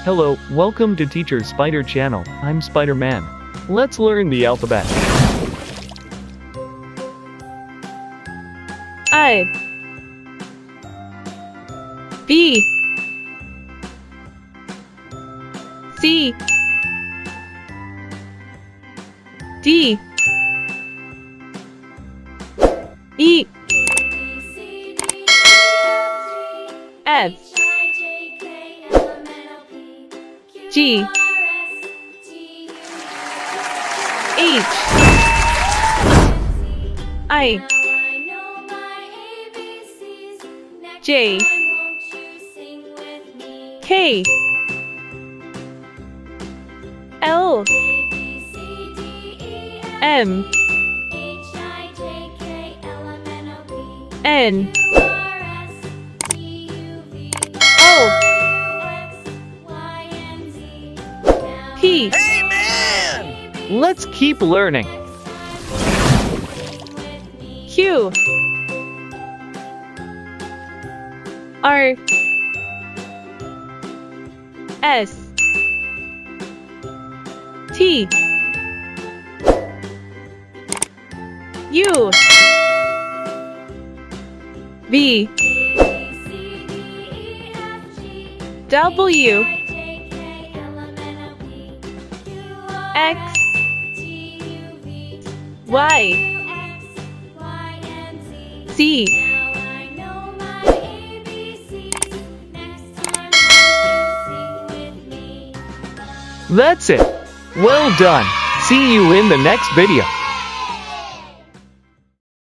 Hello, welcome to Teacher Spider channel. I'm Spider-Man. Let's learn the alphabet. I B C D E F G H I J K L M N O P. Hey man! Let's keep learning. Q R S T U V W X Y Z. That's it. Well done. See you in the next video.